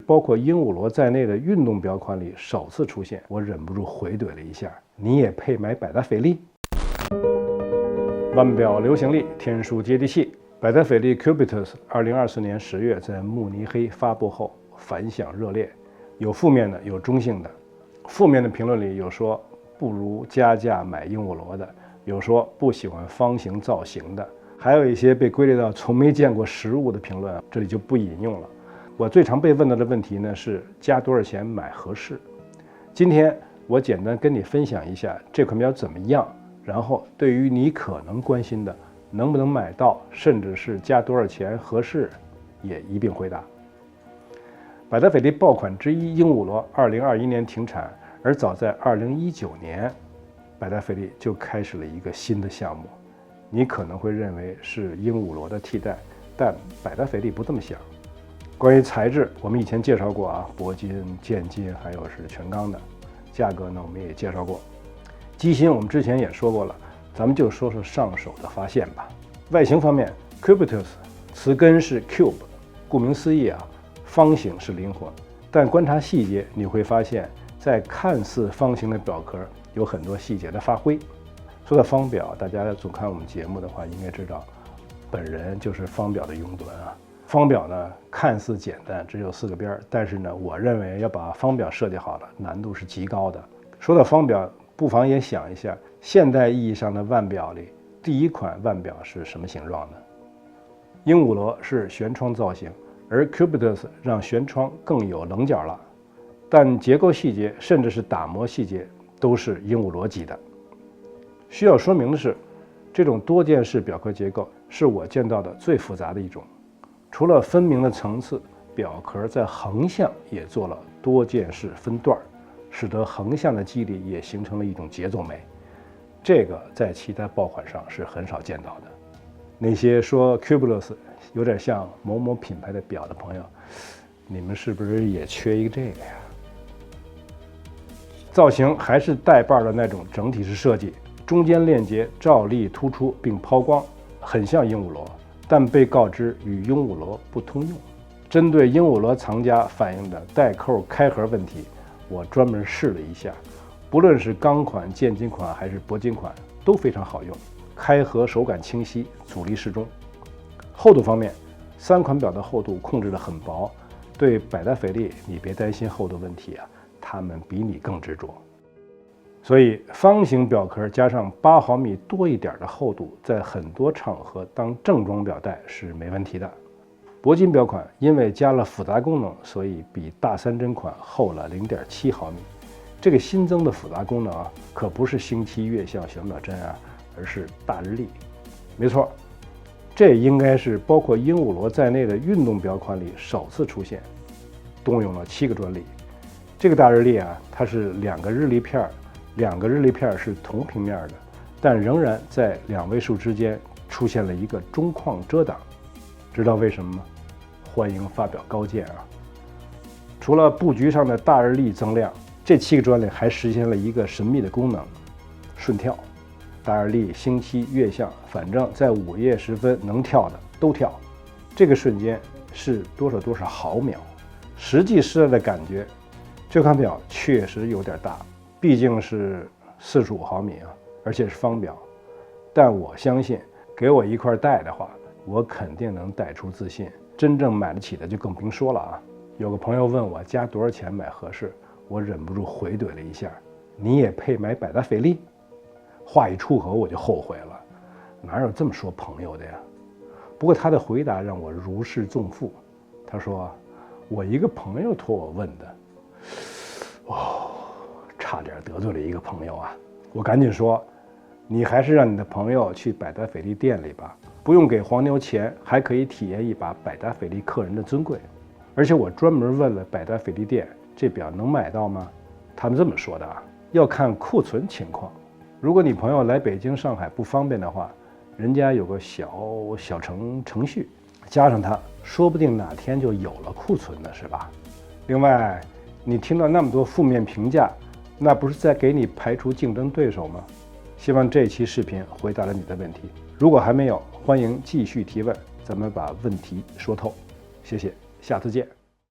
包括鹦鹉螺在内的运动表款里首次出现，我忍不住回怼了一下：你也配买百达翡丽？腕表流行力，天书接地气。百达翡丽 Cubitus 2024年10月在慕尼黑发布后反响热烈，有负面的，有中性的。负面的评论里有说不如加价买鹦鹉螺的，有说不喜欢方形造型的，还有一些被归类到从没见过实物的评论，这里就不引用了。我最常被问到的问题呢是加多少钱买合适？今天我简单跟你分享一下这款表怎么样，然后对于你可能关心的能不能买到，甚至是加多少钱合适，也一并回答。百达翡丽爆款之一鹦鹉螺2021年停产，而早在2019年，百达翡丽就开始了一个新的项目。你可能会认为是鹦鹉螺的替代，但百达翡丽不这么想。关于材质，我们以前介绍过啊，铂金、剑金，还有是全钢的。价格呢，我们也介绍过。机芯我们之前也说过了，咱们就说说上手的发现吧。外形方面 ，Cubitus 词根是 cube， 顾名思义啊，方形是灵魂。但观察细节，你会发现在看似方形的表壳有很多细节的发挥。说到方表，大家总看我们节目的话，应该知道，本人就是方表的拥趸啊。方表呢，看似简单，只有4个边，但是呢，我认为要把方表设计好了，难度是极高的。说到方表，不妨也想一下，现代意义上的腕表里，第一款腕表是什么形状的？鹦鹉螺是悬窗造型，而 Cubitus 让悬窗更有棱角了，但结构细节甚至是打磨细节都是鹦鹉螺级的。需要说明的是，这种多件式表壳结构是我见到的最复杂的一种。除了分明的层次，表壳在横向也做了多件式分段，使得横向的肌理也形成了一种节奏美。这个在其他爆款上是很少见到的。那些说 Cubitus 有点像某某品牌的表的朋友，你们是不是也缺一个这个呀？造型还是带把的那种整体式设计，中间链接照例突出并抛光，很像鹦鹉螺，但被告知与鹦鹉螺不通用。针对鹦鹉螺藏家反映的带扣开合问题，我专门试了一下，不论是钢款、剑金款还是铂金款都非常好用，开合手感清晰，阻力适中。厚度方面，3款表的厚度控制得很薄，对百达翡丽你别担心厚度问题啊，他们比你更执着。所以方形表壳加上8毫米多一点的厚度，在很多场合当正装表带是没问题的。铂金表款因为加了复杂功能，所以比大3针款厚了0.7毫米。这个新增的复杂功能啊，可不是星期、月相、小秒针啊，而是大日历。没错，这应该是包括鹦鹉螺在内的运动表款里首次出现，动用了7个专利。这个大日历啊，它是2个日历片，2个日历片是同平面的，但仍然在2位数之间出现了一个中框遮挡。知道为什么吗？欢迎发表高见啊！除了布局上的大日历增量，这7个专利还实现了一个神秘的功能——顺跳。大日历、星期、月相，反正在午夜时分能跳的都跳。这个瞬间是多少毫秒？实际施来的感觉，这款表确实有点大，毕竟是45毫米啊，而且是方表。但我相信，给我一块带的话，我肯定能带出自信。真正买得起的就更甭说了啊！有个朋友问我加多少钱买合适，我忍不住回怼了一下：你也配买百达翡丽？话一出口我就后悔了，哪有这么说朋友的呀？不过他的回答让我如释重负。他说：我一个朋友托我问的。哦，差点得罪了一个朋友啊！我赶紧说，你还是让你的朋友去百达翡丽店里吧，不用给黄牛钱，还可以体验一把百达翡丽客人的尊贵。而且我专门问了百达翡丽店，这表能买到吗？他们这么说的啊，要看库存情况。如果你朋友来北京、上海不方便的话，人家有个小程序，加上它，说不定哪天就有了库存呢，是吧？另外，你听到那么多负面评价，那不是在给你排除竞争对手吗？希望这期视频回答了你的问题。如果还没有，欢迎继续提问，咱们把问题说透。谢谢，下次见。